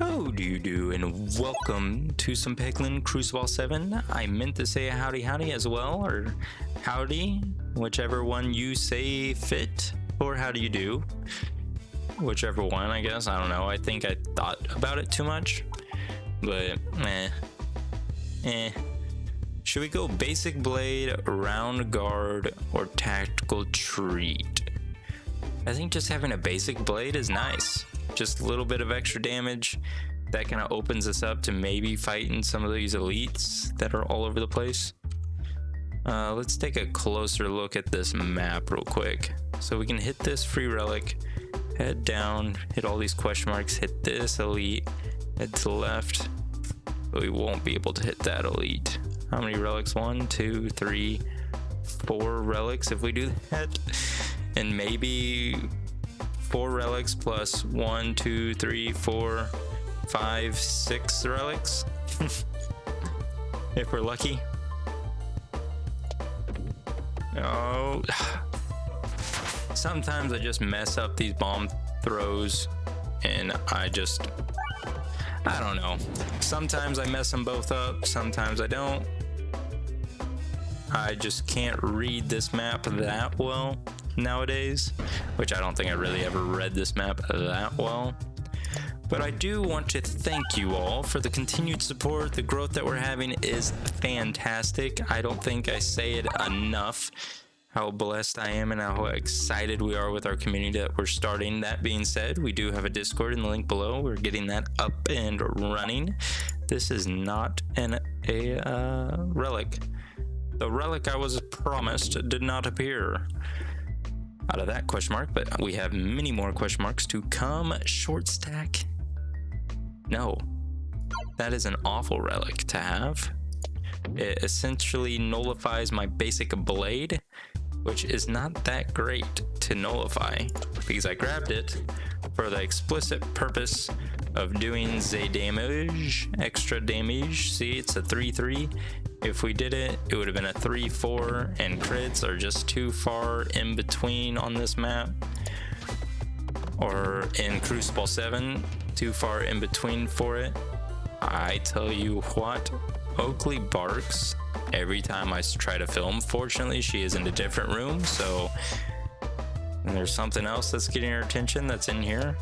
How do you do, and welcome to some Peglin Cruciball 7. I meant to say howdy as well, or howdy, whichever one you say fit, or how do you do, whichever one, I guess. I don't know. I think I thought about it too much, but Should we go basic blade, round guard, or tactical treat? I think just having a basic blade is nice. Just a little bit of extra damage. That kind of opens us up to maybe fighting some of these elites that are all over the place. Let's take a closer look at this map real quick. So we can hit this free relic, head down, hit all these question marks, hit this elite, head to the left, but we won't be able to hit that elite. How many relics? 1, 2, 3, 4 relics if we do that. And maybe 4 relics plus 1, 2, 3, 4, 5, 6 relics. If we're lucky. Oh. Sometimes I just mess up these bomb throws and I don't know. Sometimes I mess them both up, sometimes I don't. I just can't read this map that well nowadays, which I don't think I really ever read this map that well. But I do want to thank you all for the continued support. The growth that we're having is fantastic. I don't think I say it enough how blessed I am and how excited we are with our community that we're starting. That being said, we do have a Discord in the link below. We're getting that up and running. This is not a relic. The relic I was promised did not appear out of that question mark, but we have many more question marks to come. Short stack. No, that is an awful relic to have. It essentially nullifies my basic blade, which is not that great to nullify because I grabbed it for the explicit purpose of doing the damage, extra damage. See, it's a 3-3. If we did it, it would have been a 3-4, and crits are just too far in between on this map. Or in Cruciball 7, too far in between for it. I tell you what, Oakley barks every time I try to film. Fortunately, she is in a different room, so there's something else that's getting her attention that's in here,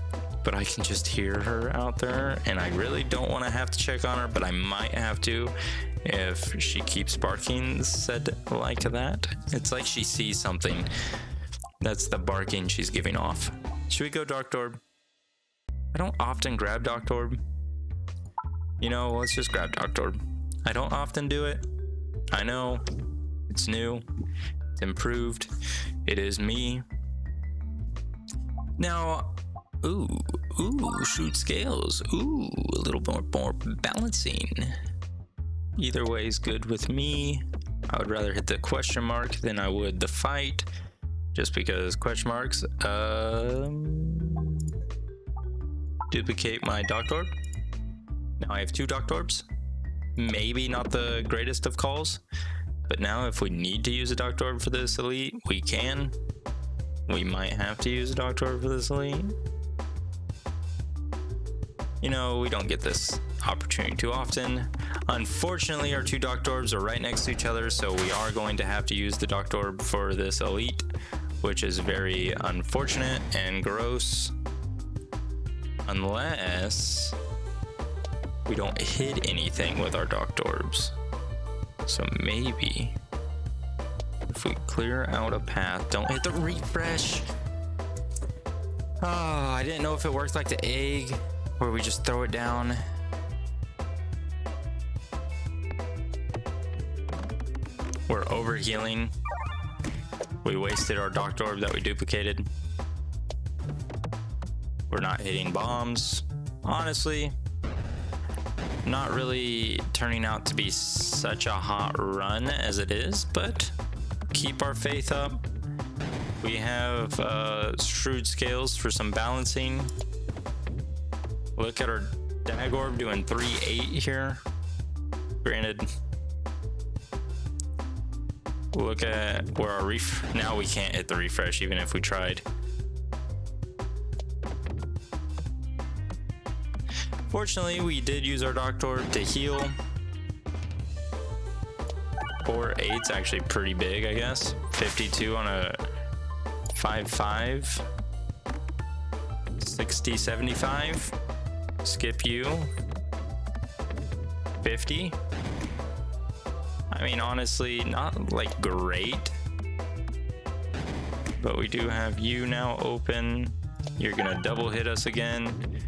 but I can just hear her out there, and I really don't want to have to check on her, but I might have to if she keeps barking said like that. It's like she sees something. That's the barking she's giving off. Should we go Dark Orb? I don't often grab Dark Orb. You know, let's just grab Dark Orb. I don't often do it. I know, it's new, it's improved, it is me. Now, ooh, shoot scales, ooh, a little more balancing. Either way is good with me. I would rather hit the question mark than I would the fight, just because question marks, duplicate my Dark Orb. Now I have 2 Dark Orbs. Maybe not the greatest of calls, but now if we need to use a Dark Orb for this elite, we can. We might have to use a Dark Orb for this elite. You know, we don't get this opportunity too often. Unfortunately, our 2 Dark Orbs are right next to each other, so we are going to have to use the Dark Orb for this elite, which is very unfortunate and gross. Unless we don't hit anything with our Dark Orbs. So maybe if we clear out a path, don't hit the refresh. Oh, I didn't know if it worked like the egg where we just throw it down. We're over healing. We wasted our Dark Orb that we duplicated. We're not hitting bombs. Honestly, not really turning out to be such a hot run as it is, but keep our faith up. We have shrewd scales for some balancing. Look at our Dag Orb doing 3-8 here. Granted, look at where our now we can't hit the refresh even if we tried. Fortunately, we did use our doctor to heal. 4-8's actually pretty big, I guess. 52 on a 5-5. 60, 75. Skip you. 50. I mean, honestly, not like great. But we do have you now open. You're gonna double hit us again.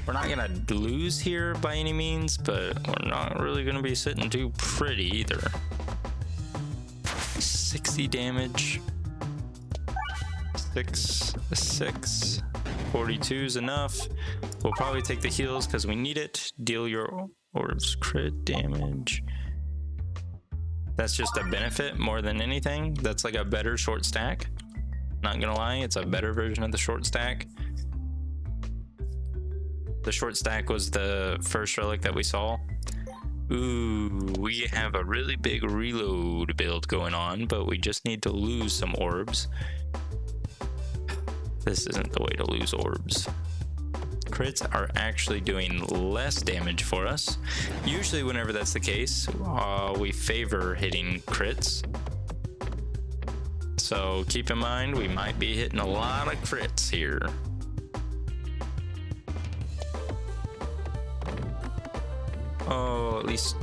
We're not gonna lose here by any means, but we're not really gonna be sitting too pretty either. 60 damage. 6. 42 is enough. We'll probably take the heals because we need it. Deal your orbs crit damage. That's just a benefit more than anything. That's like a better short stack. Not gonna lie, it's a better version of the short stack. The short stack was the first relic that we saw. Ooh, we have a really big reload build going on, but we just need to lose some orbs. This isn't the way to lose orbs. Crits are actually doing less damage for us. Usually whenever that's the case, we favor hitting crits. So keep in mind, we might be hitting a lot of crits here. Oh, at least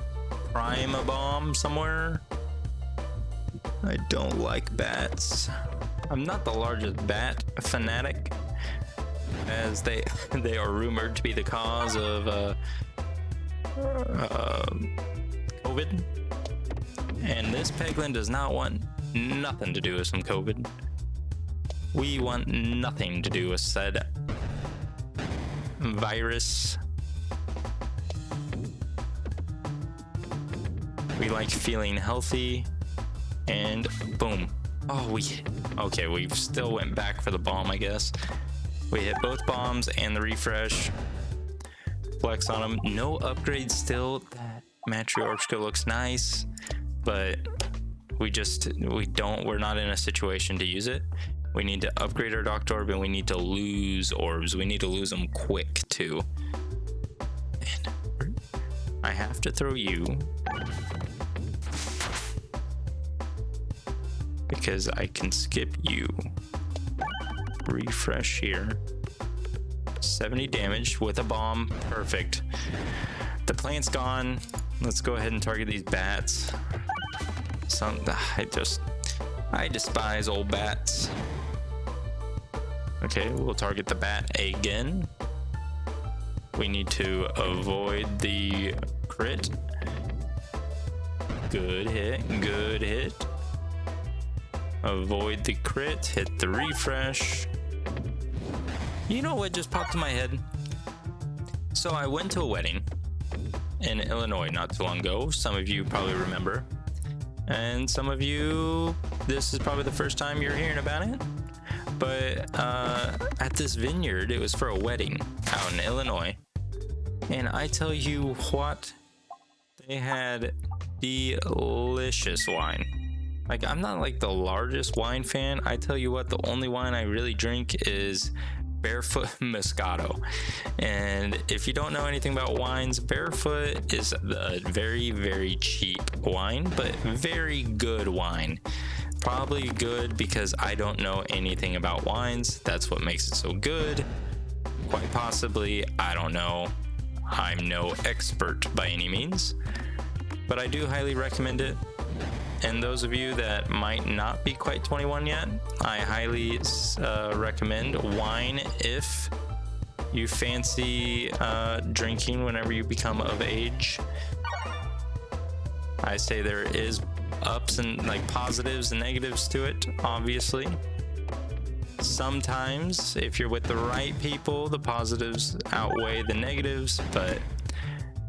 prime a bomb somewhere. I don't like bats. I'm not the largest bat fanatic, as they are rumored to be the cause of COVID. And this Peglin does not want nothing to do with some COVID. We want nothing to do with said virus. We like feeling healthy, and boom. Oh, okay, we still went back for the bomb, I guess. We hit both bombs and the refresh. Flex on them. No upgrades still. That Matriarchka looks nice, but we're not in a situation to use it. We need to upgrade our Doctor Orb, and we need to lose orbs. We need to lose them quick too. And I have to throw you because I can skip you. Refresh here. 70 damage with a bomb. Perfect. The plant's gone. Let's go ahead and target these bats. I despise old bats. Okay, we'll target the bat again. We need to avoid the crit. Good hit, good hit. Avoid the crit, hit the refresh. You know what just popped in my head? So I went to a wedding in Illinois not too long ago. Some of you probably remember. And some of you, this is probably the first time you're hearing about it. But at this vineyard, it was for a wedding out in Illinois. And I tell you what, they had delicious wine. Like, I'm not like the largest wine fan. I tell you what, the only wine I really drink is Barefoot Moscato. And if you don't know anything about wines, Barefoot is a very, very cheap wine, but very good wine. Probably good because I don't know anything about wines. That's what makes it so good. Quite possibly, I don't know. I'm no expert by any means, but I do highly recommend it. And those of you that might not be quite 21 yet, I highly recommend wine if you fancy drinking whenever you become of age. I say there is ups and like positives and negatives to it, obviously. Sometimes, if you're with the right people, the positives outweigh the negatives, but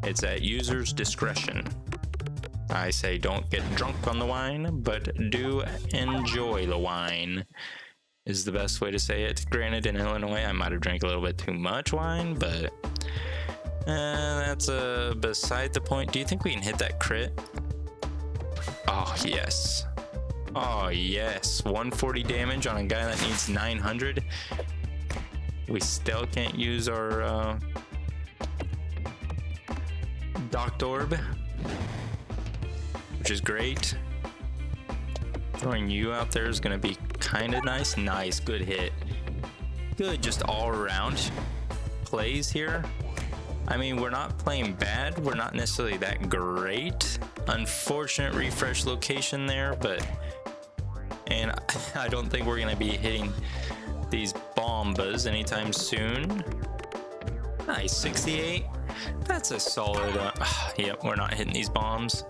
it's at user's discretion. I say don't get drunk on the wine, but do enjoy the wine is the best way to say it. Granted, in Illinois, I might have drank a little bit too much wine, but that's beside the point. Do you think we can hit that crit? Oh, yes. Oh, yes. 140 damage on a guy that needs 900. We still can't use our Docked Orb, which is great. Throwing you out there is going to be kind of nice. Nice, good hit. Good, just all around plays here. I mean, we're not playing bad. We're not necessarily that great. Unfortunate refresh location there, but... And I don't think we're going to be hitting these bombas anytime soon. Nice, 68. That's a solid... yep, we're not hitting these bombs.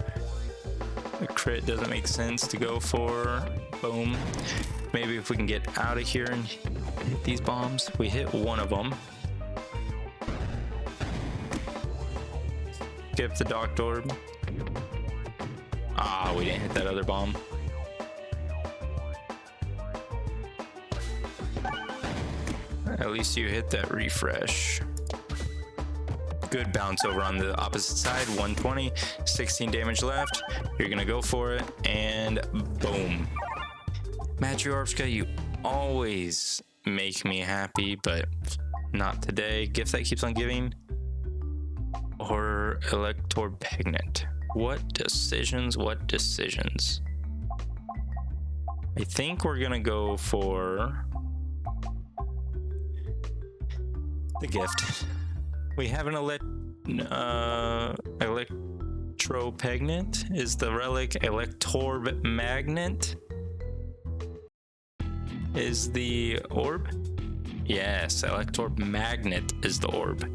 The crit doesn't make sense to go for. Boom. Maybe if we can get out of here and hit these bombs. We hit one of them. Skip the Docked Orb. Ah, we didn't hit that other bomb. At least you hit that refresh. Good bounce over on the opposite side. 120, 16 damage left. You're gonna go for it, and boom. Matriarchka, you always make me happy, but not today. Gift that keeps on giving. Or Elector Peglin. What decisions? What decisions? I think we're gonna go for the gift. We have an Electro Peglin. Is the relic Electorb Magnet? Is the orb? Yes, Electorb Magnet is the orb.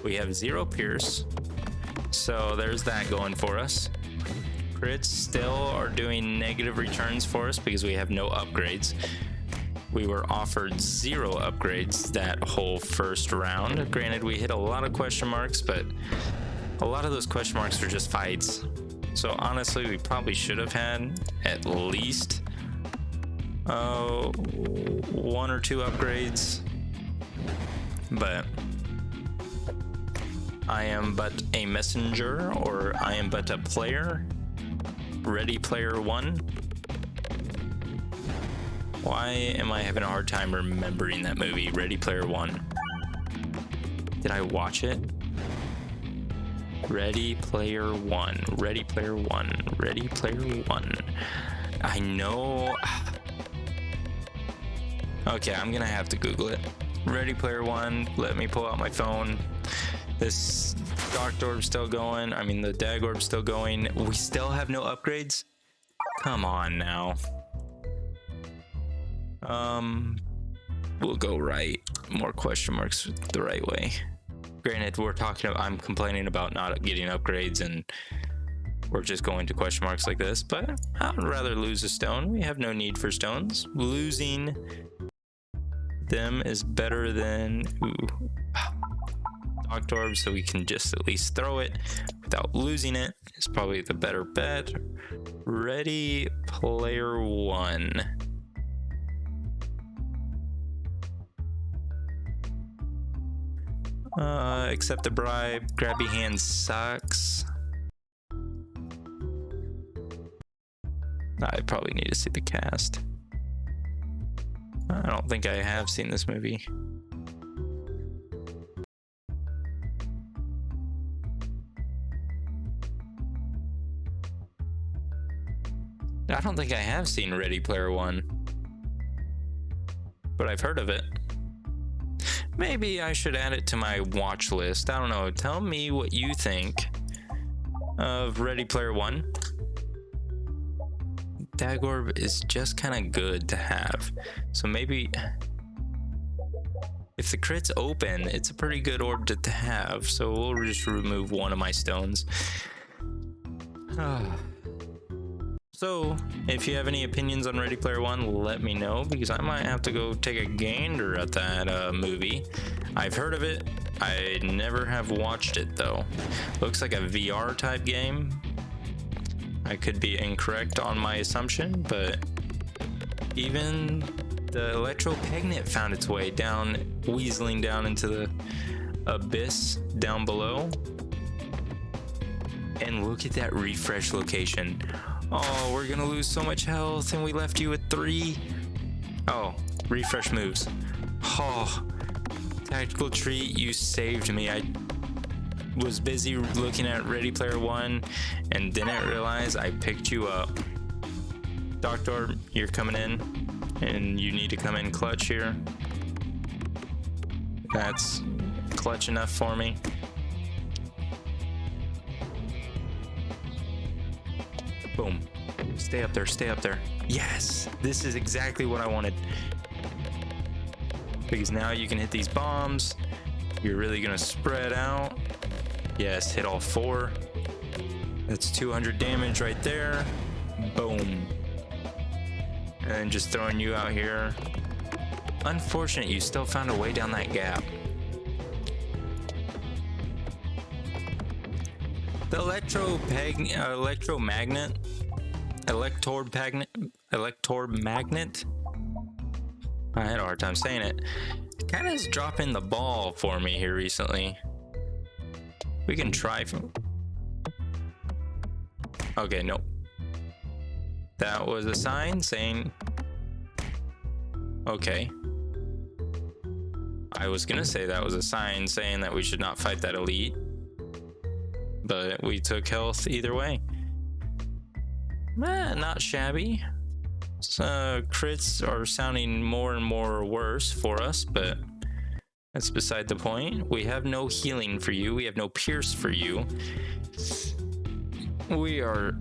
We have 0 pierce, so there's that going for us. Crits still are doing negative returns for us because we have no upgrades. We were offered 0 upgrades that whole first round. Granted, we hit a lot of question marks, but a lot of those question marks are just fights. So honestly, we probably should have had at least 1 or 2 upgrades. But I am but a messenger, or I am but a player. Ready Player One. Why am I having a hard time remembering that movie, Ready Player One? Did I watch it? Ready Player One, Ready Player One, Ready Player One. I know. Okay, I'm gonna have to Google it. Ready Player One, let me pull out my phone. This Docked Orb's still going. I mean, the Dag Orb's still going. We still have no upgrades? Come on now. We'll go right. More question marks the right way. Granted, I'm complaining about not getting upgrades and we're just going to question marks like this, but I'd rather lose a stone. We have no need for stones. Losing them is better than Docked Orb, so we can just at least throw it without losing it. It's probably the better bet. Ready Player One. Accept the bribe. Grabby hand sucks. I probably need to see the cast. I don't think I have seen this movie. I don't think I have seen Ready Player One, but I've heard of it. Maybe I should add it to my watch list. I don't know. Tell me what you think of Ready Player One. Dag Orb is just kind of good to have. So maybe if the crit's open, it's a pretty good orb to have. So we'll just remove one of my stones. So if you have any opinions on Ready Player One, let me know, because I might have to go take a gander at that movie. I've heard of it. I never have watched it though. Looks like a VR type game. I could be incorrect on my assumption, but even the Electro Peglin found its way down, weaseling down into the abyss down below. And look at that refresh location. Oh, we're gonna lose so much health, and we left you with 3. Oh, refresh moves. Oh, tactical treat, you saved me. was busy looking at Ready Player One and didn't realize I picked you up. Doctor, you're coming in, and you need to come in clutch here. That's clutch enough for me. Boom. Stay up there, stay up there. Yes, this is exactly what I wanted. Because now you can hit these bombs. You're really gonna spread out. Yes, hit all 4. That's 200 damage right there. Boom. And just throwing you out here. Unfortunate, you still found a way down that gap. The electromagnet. I had a hard time saying it. Kind of is dropping the ball for me here recently. We can try from. Okay, nope. That was a sign saying. Okay. I was gonna say that was a sign saying that we should not fight that elite. But we took health either way. Not shabby. Crits are sounding more and more worse for us, but that's beside the point. We have no healing for you. We have no pierce for you. We are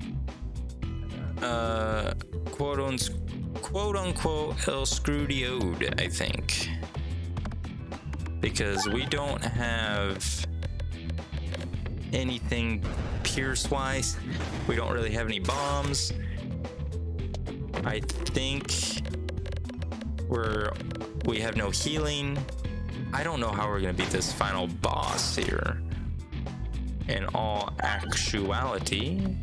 quote unquote El Screwed, I think. Because we don't have anything pierce wise. We don't really have any bombs. I think we have no healing. I don't know how we're gonna beat this final boss here. In all actuality,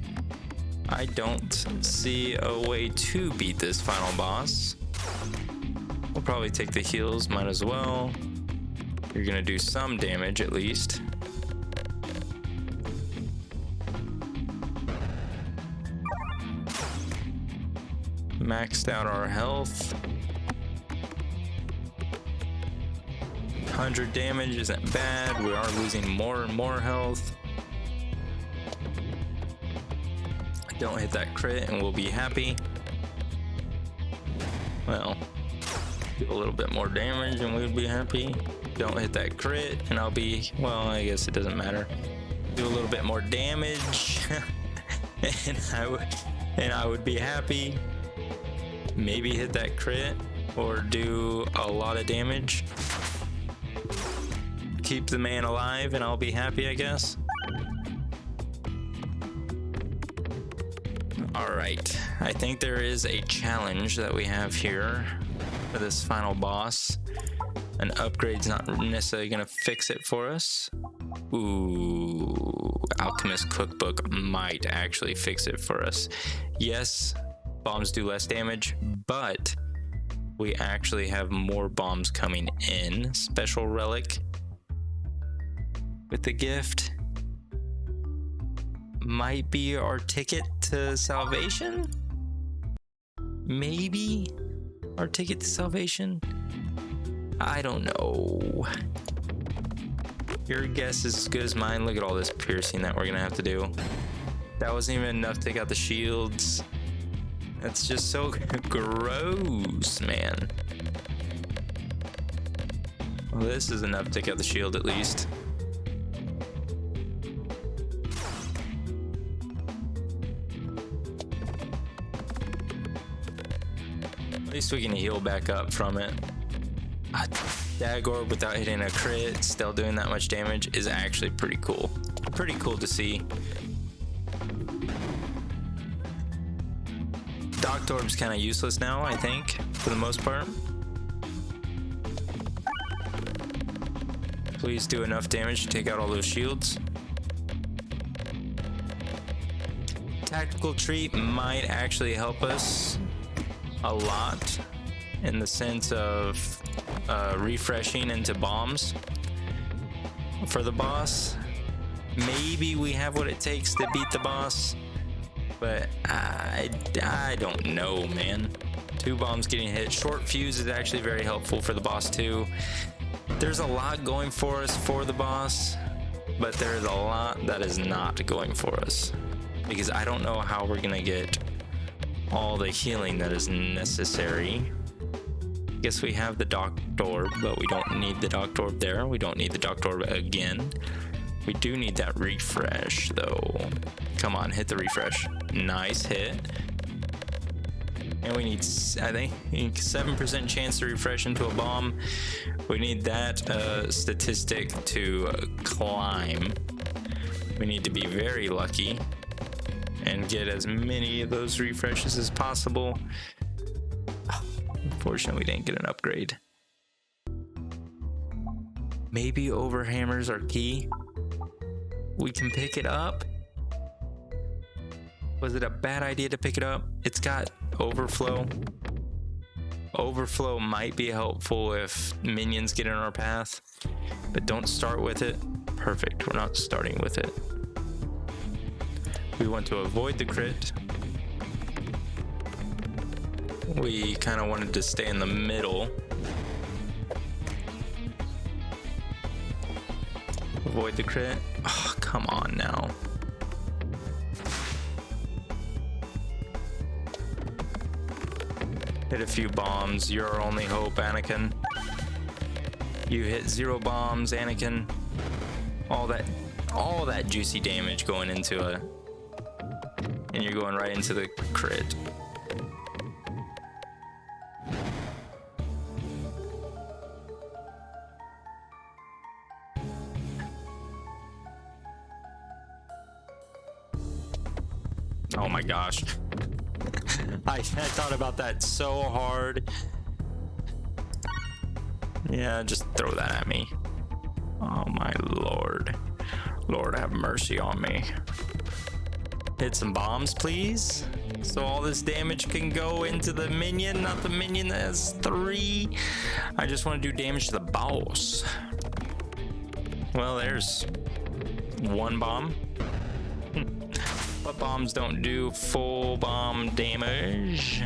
I don't see a way to beat this final boss. We'll probably take the heals, might as well. You're gonna do some damage at least. Maxed out our health. 100 damage isn't bad. We are losing more and more health. Don't hit that crit and we'll be happy. Well, do a little bit more damage and we'll be happy. Don't hit that crit and I'll be, well, I guess it doesn't matter. Do a little bit more damage and I would be happy. Maybe hit that crit or do a lot of damage. Keep the man alive and I'll be happy, I guess. Alright, I think there is a challenge that we have here for this final boss. An upgrade's not necessarily gonna fix it for us. Ooh, Alchemist Cookbook might actually fix it for us. Yes, bombs do less damage, but we actually have more bombs coming in. Special relic with the gift might be our ticket to salvation. Maybe our ticket to salvation. I don't know. Your guess is as good as mine. Look at all this piercing that we're gonna have to do. That wasn't even enough to take out the shields. That's just so gross, man. Well, this is enough to take out the shield at least. At least we can heal back up from it. Dag orb without hitting a crit, still doing that much damage is actually pretty cool. Pretty cool to see. Docked orb's kind of useless now, I think, for the most part. Please do enough damage to take out all those shields. Tactical treat might actually help us a lot in the sense of refreshing into bombs for the boss. Maybe we have what it takes to beat the boss, but I don't know, man. 2 bombs getting hit. Short fuse is actually very helpful for the boss too. There's a lot going for us for the boss. But there's a lot that is not going for us, because I don't know how we're gonna get all the healing that is necessary. Guess we have the Doctor Orb, but we don't need the Doctor Orb there. We don't need the Doctor Orb again. We do need that refresh though. Come on, hit the refresh. Nice hit. And we need, I think, 7% chance to refresh into a bomb. We need that statistic to climb. We need to be very lucky and get as many of those refreshes as possible. Unfortunately, we didn't get an upgrade. Maybe overhammers are key. We can pick it up. Was it a bad idea to pick it up? It's got overflow. Overflow might be helpful if minions get in our path, but don't start with it. Perfect, we're not starting with it. We want to avoid the crit. We kind of wanted to stay in the middle. Avoid the crit. Oh, come on now. Hit a few bombs. You're our only hope, Anakin. You hit 0 bombs, Anakin. All that juicy damage going into a, and you're going right into the crit. Oh my gosh. I thought about that so hard. Yeah, just throw that at me. Oh my lord. Lord have mercy on me. Hit some bombs, please. So all this damage can go into the minion, not the minion that has 3. I just want to do damage to the boss. Well, there's 1 bomb. But bombs don't do full bomb damage.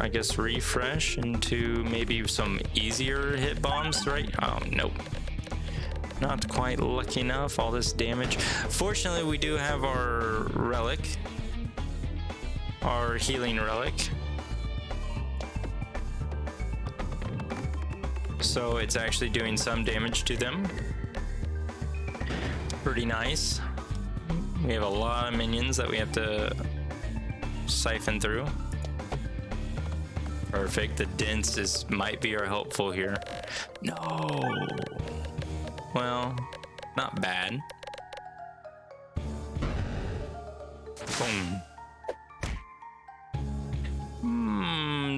I guess refresh into maybe some easier hit bombs, right? Oh, nope. Not quite lucky enough, all this damage. Fortunately, we do have our relic. Our healing relic. So it's actually doing some damage to them. Pretty nice. We have a lot of minions that we have to siphon through. Perfect. The dents might be our helpful here. No. Well, not bad. Boom.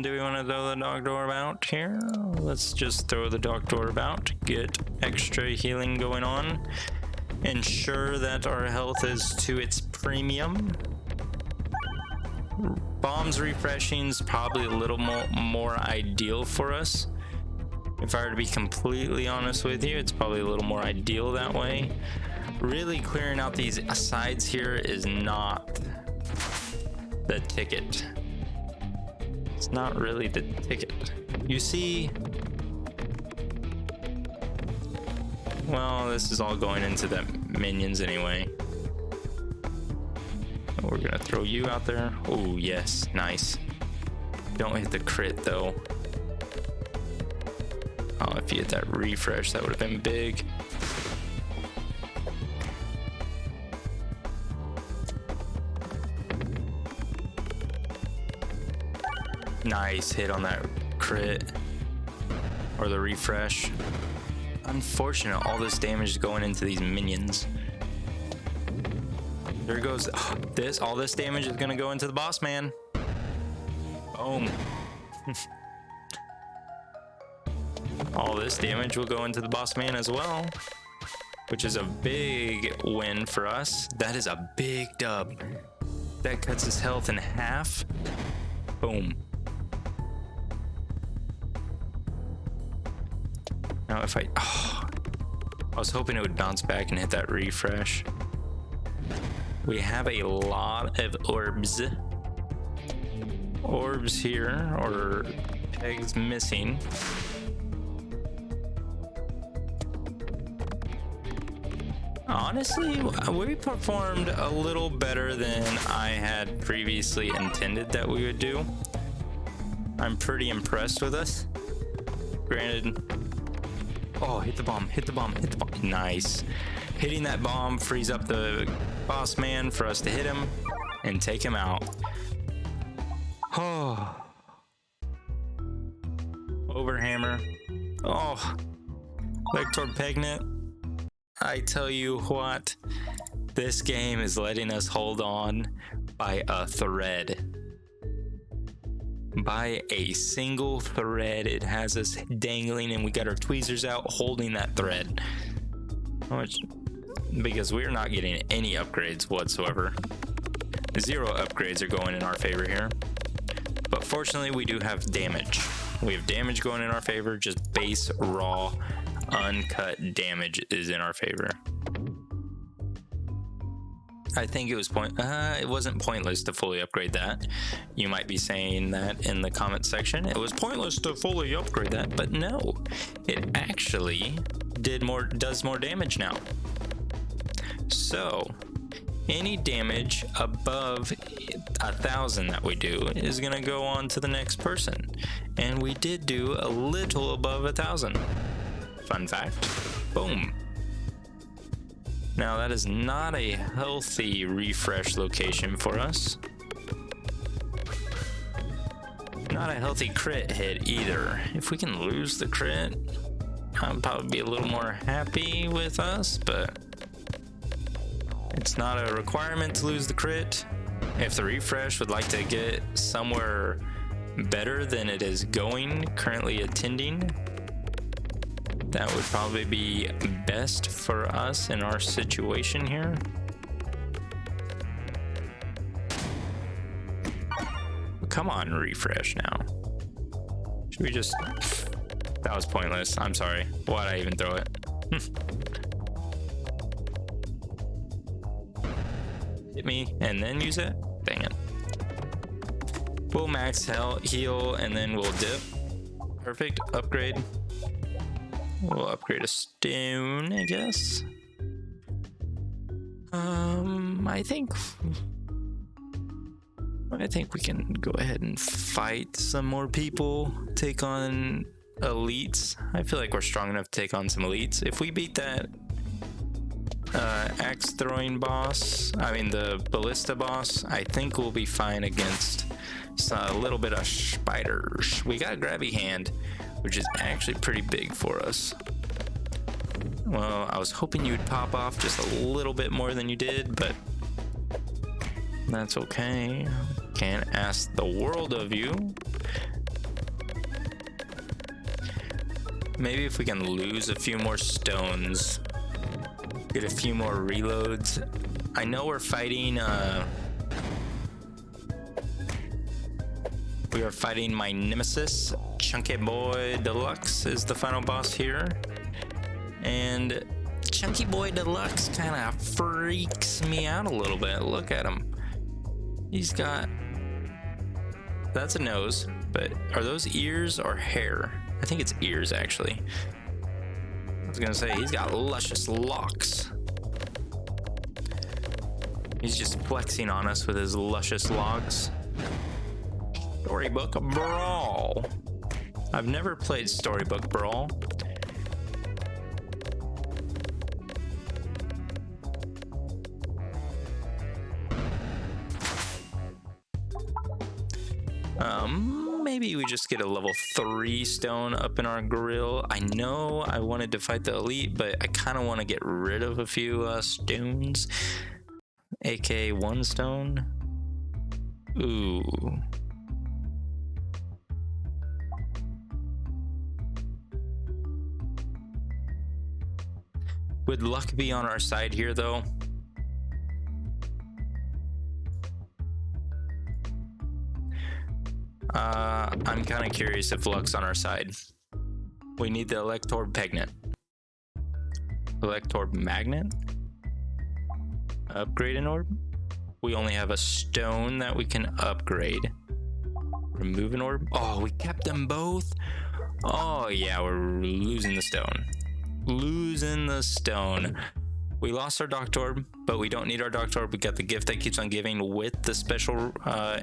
Do we want to throw the Doctor Orb out here? Let's just throw the Doctor Orb out. Get extra healing going on. Ensure that our health is to its premium. Bombs refreshing is probably a little more ideal for us. If I were to be completely honest with you, it's probably a little more ideal that way. Really clearing out these sides here is not the ticket. It's not really the ticket. You see, well, this is all going into the minions anyway. We're gonna throw you out there. Oh, yes, nice. Don't hit the crit though. Oh, if you hit that refresh, that would have been big. Nice hit on that crit or the refresh. Unfortunate, all this damage is going into these minions. There goes this. All this damage is gonna go into the boss man. Boom. All this damage will go into the boss man as well, which is a big win for us. That is a big dub. That cuts his health in half. Boom. Now if I was hoping it would bounce back and hit that refresh. We have a lot of orbs. Orbs here, or pegs missing. Honestly, we performed a little better than I had previously intended that we would do. I'm pretty impressed with us. Granted, oh, hit the bomb, hit the bomb, hit the bomb. Nice. Hitting that bomb frees up the boss man for us to hit him and take him out. Oh. Overhammer. Oh. Vector Peglin. I tell you what, this game is letting us hold on by a thread. By a single thread, it has us dangling, and we got our tweezers out holding that thread. Because we're not getting any upgrades whatsoever. 0 upgrades are going in our favor here. But fortunately, we do have damage. We have damage going in our favor, just base, raw, uncut damage is in our favor. I think it was it wasn't pointless to fully upgrade that. You might be saying that in the comment section. It was pointless to fully upgrade that, but no, it actually does more damage now. So any damage above 1,000 that we do is gonna go on to the next person, and we did do a little above 1,000. Fun fact. Boom. Now that is not a healthy refresh location for us. Not a healthy crit hit either. If we can lose the crit, I'll probably be a little more happy with us, but it's not a requirement to lose the crit. If the refresh would like to get somewhere better than it is currently attending, that would probably be best for us in our situation here. Come on, refresh now. Should we just... That was pointless. I'm sorry. Why'd I even throw it? Hit me and then use it? Dang it. We'll max heal and then we'll dip. Perfect. Upgrade. We'll upgrade a stone, I guess. I think we can go ahead and fight some more people. Take on elites. I feel like we're strong enough to take on some elites. If we beat that axe throwing boss, the ballista boss, I think we'll be fine against a little bit of spiders. We got a grabby hand, which is actually pretty big for us. Well, I was hoping you'd pop off just a little bit more than you did, but that's okay. Can't ask the world of you. Maybe if we can lose a few more stones, get a few more reloads. I know we're fighting we are fighting my nemesis. Chunky Boy Deluxe is the final boss here. And Chunky Boy Deluxe kind of freaks me out a little bit. Look at him. He's got... That's a nose, but are those ears or hair? I think it's ears, actually. I was gonna say, he's got luscious locks. He's just flexing on us with his luscious locks. Storybook Brawl. I've never played Storybook Brawl. Maybe we just get a level 3 stone up in our grill. I know I wanted to fight the elite, but I kind of want to get rid of a few stones. AK 1 stone. Ooh. Would luck be on our side here, though? I'm kind of curious if luck's on our side. We need the Elector Magnet. Elector Magnet? Upgrade an orb? We only have a stone that we can upgrade. Remove an orb? Oh, we kept them both? Oh yeah, we're losing the stone. Losing the stone. We lost our Doctor Orb, but we don't need our Doctor Orb. We got the gift that keeps on giving with the special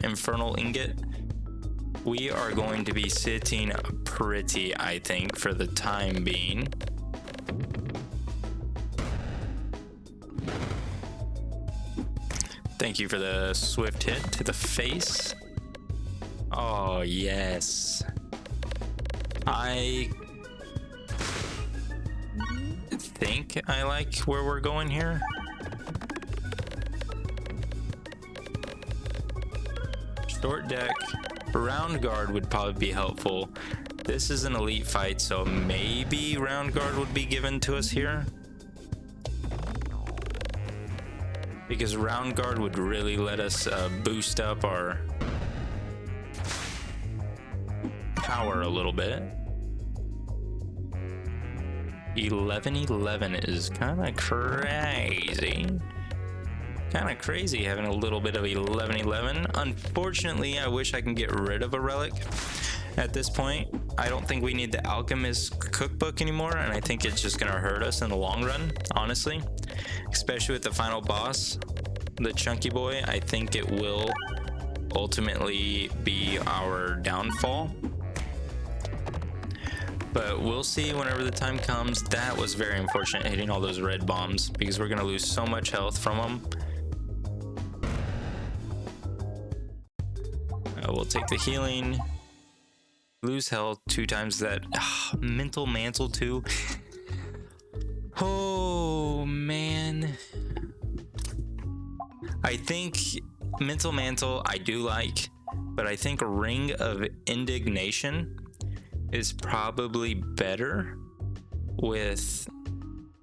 Infernal Ingot. We are going to be sitting pretty, I think, for the time being. Thank you for the swift hit to the face. Oh, yes. I think I like where we're going here. Short deck. Round guard would probably be helpful. This is an elite fight, so maybe round guard would be given to us here. Because round guard would really let us boost up our power a little bit. 11-11 is kind of crazy. Kind of crazy having a little bit of 11-11. Unfortunately, I wish I can get rid of a relic at this point. I don't think we need the Alchemist cookbook anymore, and I think it's just going to hurt us in the long run, honestly. Especially with the final boss, the Chunky Boy. I think it will ultimately be our downfall. But we'll see whenever the time comes. That was very unfortunate, hitting all those red bombs, because we're going to lose so much health from them. We'll take the healing. Lose health 2 times that. Mental Mantle too. Oh, man. I think Mental Mantle I do like, but I think Ring of Indignation is probably better with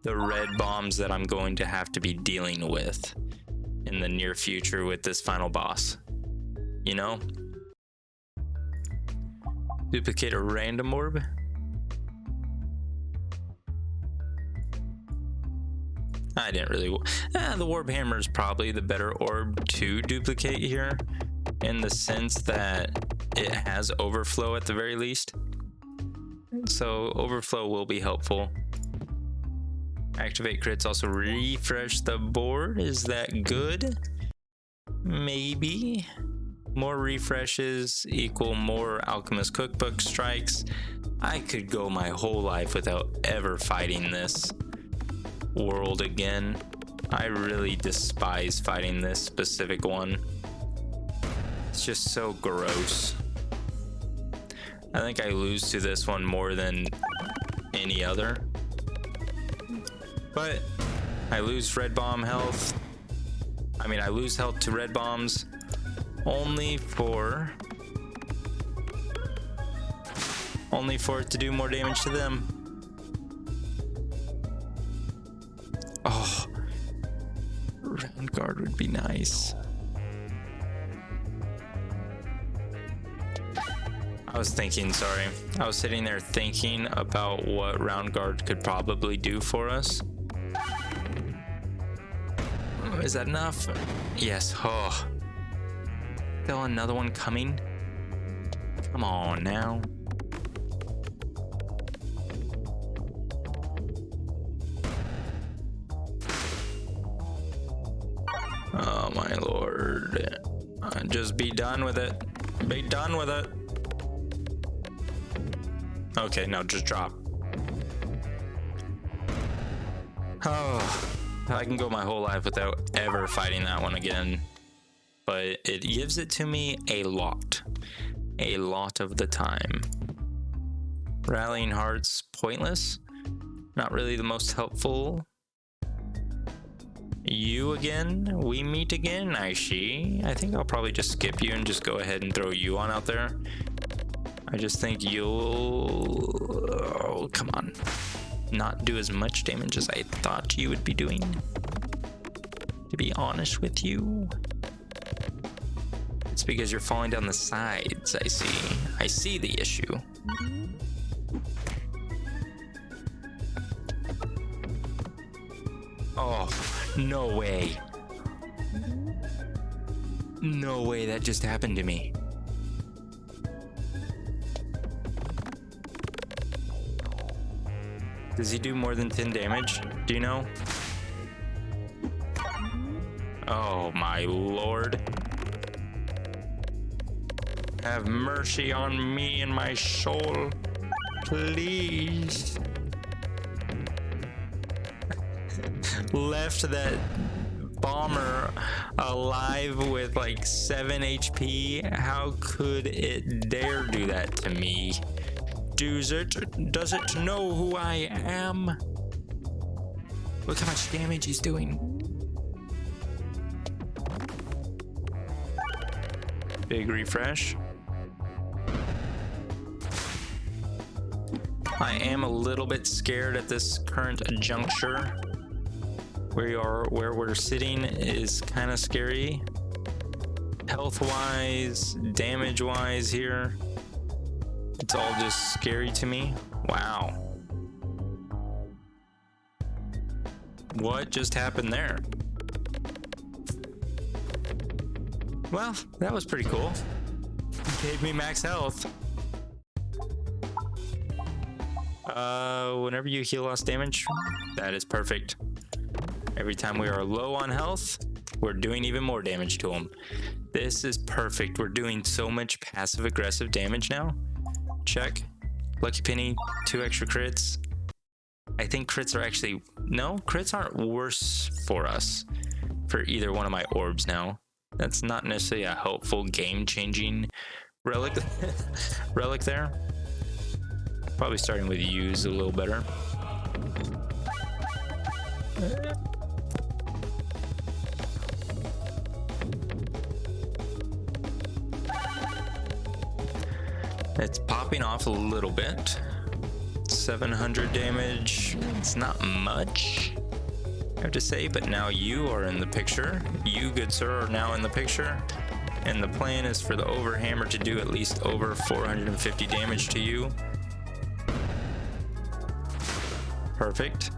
the red bombs that I'm going to have to be dealing with in the near future with this final boss. You know? Duplicate a random orb. I didn't really... the Warp Hammer is probably the better orb to duplicate here, in the sense that it has overflow at the very least. So overflow will be helpful. Activate crits also refresh the board. Is that good? Maybe. More refreshes equal more Alchemist Cookbook strikes. I could go my whole life without ever fighting this world again. I really despise fighting this specific one. It's just so gross. I think I lose to this one more than any other. But I lose red bomb health. I lose health to red bombs only for it to do more damage to them. Oh, round guard would be nice. I was sitting there thinking about what round guard could probably do for us. Is that enough? Yes. Oh. Still another one coming? Come on now. Oh my lord. Just be done with it. Be done with it. Okay, no, just drop. Oh, I can go my whole life without ever fighting that one again. But it gives it to me a lot of the time. Rallying Hearts, pointless. Not really the most helpful. You again? We meet again, I see. I think I'll probably just skip you and just go ahead and throw you on out there. I just think you'll... Oh, come on. Not do as much damage as I thought you would be doing. To be honest with you. It's because you're falling down the sides, I see. I see the issue. Oh, no way. No way that just happened to me. Does he do more than 10 damage? Do you know? Oh my lord. Have mercy on me and my soul. Please. Left that bomber alive with like 7 HP. How could it dare do that to me? Does it know who I am? Look how much damage he's doing. Big refresh. I am a little bit scared at this current juncture. Where we're sitting is kind of scary. Health-wise, damage-wise here. It's all just scary to me. Wow. What just happened there? Well, that was pretty cool. Gave me max health. Whenever you heal lost damage, that is perfect. Every time we are low on health, we're doing even more damage to them. This is perfect. We're doing so much passive aggressive damage now. Check. Lucky penny, 2 extra crits. I think crits are actually... No, crits aren't worse for us for either one of my orbs now. That's not necessarily a helpful game-changing relic there. Probably starting with use a little better. It's popping off a little bit. 700 damage. It's not much, I have to say, but now you are in the picture. You, good sir, are now in the picture. And the plan is for the overhammer to do at least over 450 damage to you. Perfect.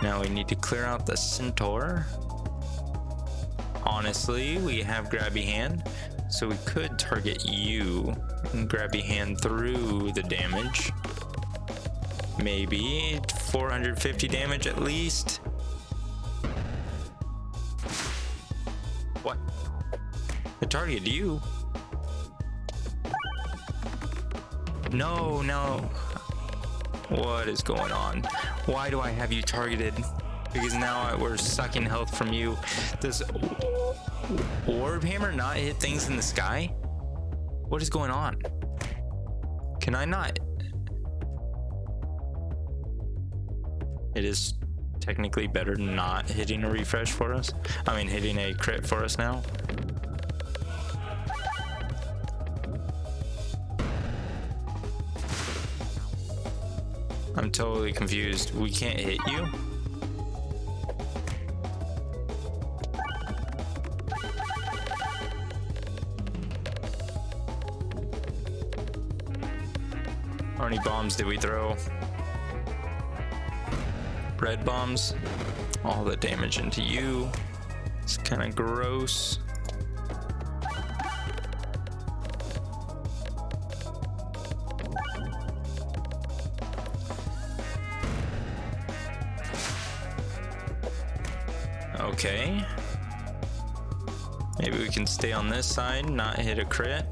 Now we need to clear out the centaur. Honestly, we have grabby hand, so we could target you and grabby hand through the damage. Maybe 450 damage at least. What? I targeted you. No, no. What is going on? Why do I have you targeted? Because now we're sucking health from you. Does orb hammer not hit things in the sky? What is going on? Can I not? It is technically better not hitting a refresh for us. I mean, hitting a crit for us now. I'm totally confused. We can't hit you? How many bombs did we throw? Red bombs. All the damage into you. It's kind of gross. Okay. Maybe we can stay on this side, not hit a crit.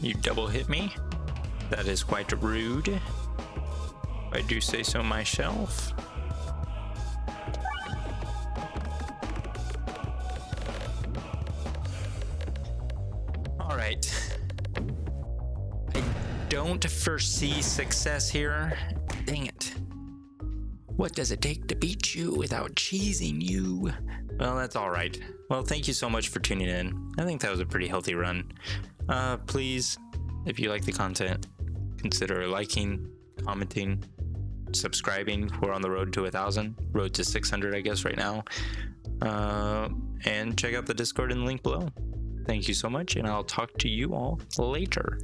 You double hit me. That is quite rude, if I do say so myself. All right. I don't foresee success here. Dang it. What does it take to beat you without cheesing you? Well, that's all right. Well, thank you so much for tuning in. I think that was a pretty healthy run. Please, if you like the content, consider liking, commenting, subscribing. We're on the road to 1,000, road to 600, I guess, right now. And check out the Discord in the link below. Thank you so much, and I'll talk to you all later.